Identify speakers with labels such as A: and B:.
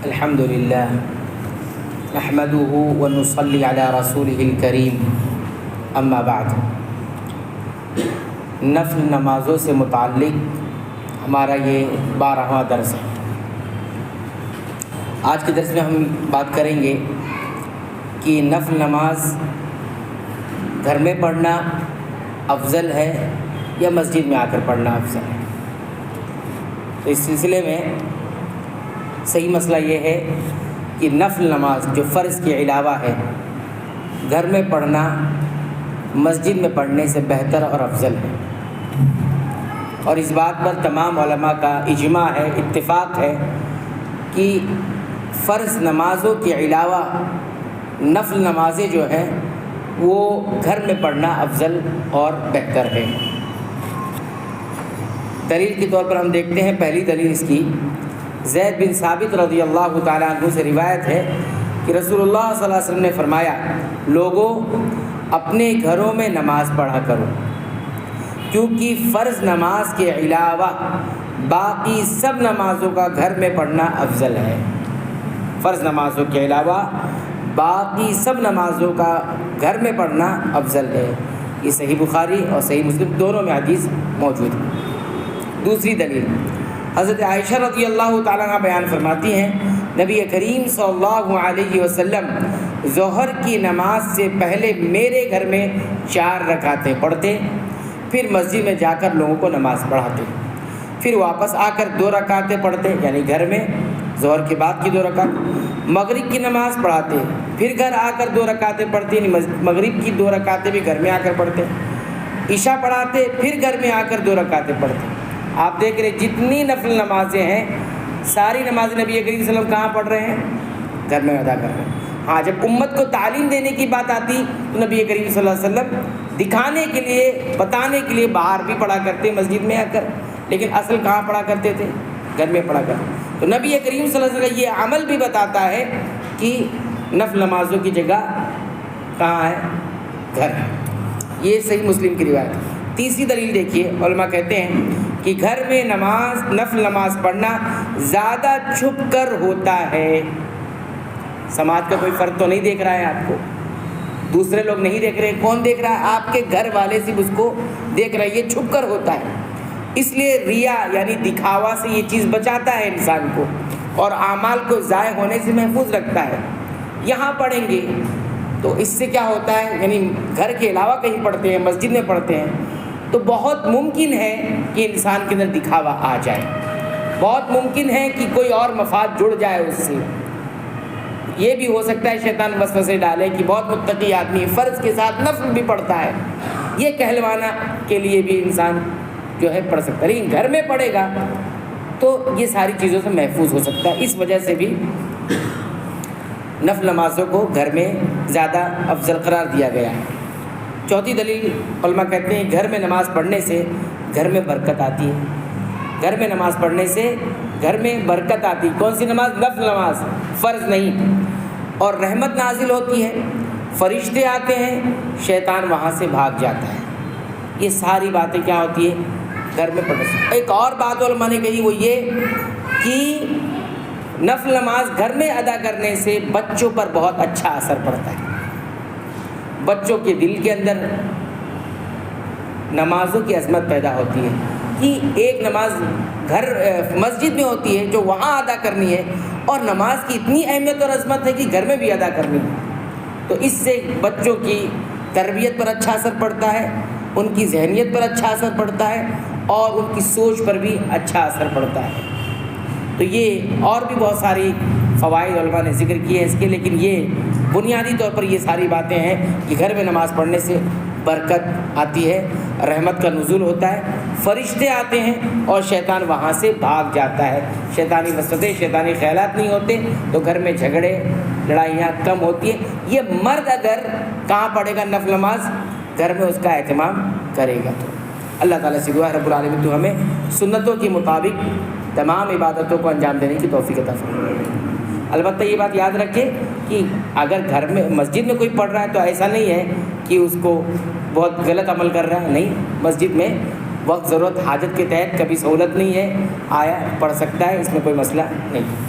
A: الحمد للہ نحمده ونصلی علی رسولہ الکریم اما بعد۔ نفل نمازوں سے متعلق ہمارا یہ 12واں درس ہے۔ آج کے درس میں ہم بات کریں گے کہ نفل نماز گھر میں پڑھنا افضل ہے یا مسجد میں آ کر پڑھنا افضل ہے۔ تو اس سلسلے میں صحیح مسئلہ یہ ہے کہ نفل نماز جو فرض کے علاوہ ہے گھر میں پڑھنا مسجد میں پڑھنے سے بہتر اور افضل ہے، اور اس بات پر تمام علماء کا اجماع ہے، اتفاق ہے کہ فرض نمازوں کے علاوہ نفل نمازیں جو ہیں وہ گھر میں پڑھنا افضل اور بہتر ہے۔ دلیل کے طور پر ہم دیکھتے ہیں، پہلی دلیل اس کی زید بن ثابت رضی اللہ تعالیٰ عنہ سے روایت ہے کہ رسول اللہ صلی اللہ علیہ وسلم نے فرمایا، لوگوں اپنے گھروں میں نماز پڑھا کرو، کیونکہ فرض نماز کے علاوہ باقی سب نمازوں کا گھر میں پڑھنا افضل ہے۔ فرض نمازوں کے علاوہ باقی سب نمازوں کا گھر میں پڑھنا افضل ہے۔ یہ صحیح بخاری اور صحیح مسلم دونوں میں حدیث موجود ہے۔ دوسری دلیل حضرت عائشہ رضی اللہ تعالیٰ عنہ بیان فرماتی ہیں، نبی کریم صلی اللہ علیہ وسلم ظہر کی نماز سے پہلے میرے گھر میں 4 رکعتیں پڑھتے، پھر مسجد میں جا کر لوگوں کو نماز پڑھاتے، پھر واپس آ کر 2 رکعتیں پڑھتے، یعنی گھر میں ظہر کے بعد کی 2 رکعت، مغرب کی نماز پڑھاتے، پھر گھر آ کر 2 رکعتیں پڑھتے، یعنی مغرب کی 2 رکعتیں بھی گھر میں آ کر پڑھتے، عشاء پڑھاتے، پھر گھر میں آ کر 2 رکعتیں پڑھتے۔ آپ دیکھ رہے جتنی نفل نمازیں ہیں ساری نمازیں نبی کریم صلی اللہ علیہ وسلم کہاں پڑھ رہے ہیں؟ گھر میں ادا کر رہے ہیں۔ ہاں، جب امت کو تعلیم دینے کی بات آتی تو نبی کریم صلی اللہ علیہ وسلم دکھانے کے لیے، بتانے کے لیے باہر بھی پڑھا کرتے مسجد میں آ کر، لیکن اصل کہاں پڑھا کرتے تھے؟ گھر میں پڑھا کرتے۔ تو نبی کریم صلی اللہ علیہ وسلم یہ عمل بھی بتاتا ہے کہ نفل نمازوں کی جگہ کہاں ہے؟ گھر ہے۔ یہ صحیح مسلم کی روایت ہے۔ تیسری دلیل دیکھیے، علماء کہتے ہیں کہ گھر میں نفل نماز پڑھنا زیادہ چھپ کر ہوتا ہے۔ سماج کا کوئی فرد تو نہیں دیکھ رہا ہے آپ کو، دوسرے لوگ نہیں دیکھ رہے، کون دیکھ رہا ہے؟ آپ کے گھر والے صرف اس کو دیکھ رہے ہیں۔ یہ چھپ کر ہوتا ہے، اس لیے ریا یعنی دکھاوا سے یہ چیز بچاتا ہے انسان کو، اور اعمال کو ضائع ہونے سے محفوظ رکھتا ہے۔ یہاں پڑھیں گے تو اس سے کیا ہوتا ہے، یعنی گھر کے علاوہ کہیں پڑھتے ہیں، مسجد میں پڑھتے ہیں، تو بہت ممکن ہے کہ انسان کے اندر دکھاوا آ جائے، بہت ممکن ہے کہ کوئی اور مفاد جڑ جائے اس سے۔ یہ بھی ہو سکتا ہے شیطان وسوسے ڈالے کہ بہت متقی آدمی فرض کے ساتھ نفل بھی پڑھتا ہے، یہ کہلوانا کے لیے بھی انسان جو ہے پڑھ سکتا ہے، لیکن گھر میں پڑھے گا تو یہ ساری چیزوں سے محفوظ ہو سکتا ہے۔ اس وجہ سے بھی نفل نمازوں کو گھر میں زیادہ افضل قرار دیا گیا ہے۔ چوتھی دلیل علماء کہتے ہیں گھر میں نماز پڑھنے سے گھر میں برکت آتی ہے۔ گھر میں نماز پڑھنے سے گھر میں برکت آتی ہے۔ کون سی نماز؟ نفل نماز، فرض نہیں، اور رحمت نازل ہوتی ہے، فرشتے آتے ہیں، شیطان وہاں سے بھاگ جاتا ہے۔ یہ ساری باتیں کیا ہوتی ہے؟ گھر میں پڑھنے سے۔ ایک اور بات علماء نے کہی، وہ یہ کہ نفل نماز گھر میں ادا کرنے سے بچوں پر بہت اچھا اثر پڑتا ہے۔ بچوں کے دل کے اندر نمازوں کی عظمت پیدا ہوتی ہے کہ ایک نماز مسجد میں ہوتی ہے جو وہاں ادا کرنی ہے، اور نماز کی اتنی اہمیت اور عظمت ہے کہ گھر میں بھی ادا کرنی ہے۔ تو اس سے بچوں کی تربیت پر اچھا اثر پڑتا ہے، ان کی ذہنیت پر اچھا اثر پڑتا ہے، اور ان کی سوچ پر بھی اچھا اثر پڑتا ہے۔ تو یہ اور بھی بہت ساری فوائد علماء نے ذکر کیے ہیں اس کے، لیکن یہ بنیادی طور پر یہ ساری باتیں ہیں کہ گھر میں نماز پڑھنے سے برکت آتی ہے، رحمت کا نزول ہوتا ہے، فرشتے آتے ہیں اور شیطان وہاں سے بھاگ جاتا ہے، شیطانی وسوسے، شیطانی خیالات نہیں ہوتے، تو گھر میں جھگڑے لڑائیاں کم ہوتی ہیں۔ یہ مرد اگر کہاں پڑھے گا نفل نماز؟ گھر میں اس کا اہتمام کرے گا۔ تو اللہ تعالیٰ سے دعا ہے رب العالمین تو ہمیں سنتوں کے مطابق تمام عبادتوں کو انجام دینے کی توفیق عطا فرمائے۔ البتہ یہ بات یاد رکھے کہ اگر گھر میں مسجد میں کوئی پڑھ رہا ہے تو ایسا نہیں ہے کہ اس کو بہت غلط عمل کر رہا ہے، نہیں، مسجد میں وقت ضرورت حاجت کے تحت کبھی سہولت نہیں ہے، آیا پڑھ سکتا ہے، اس میں کوئی مسئلہ نہیں۔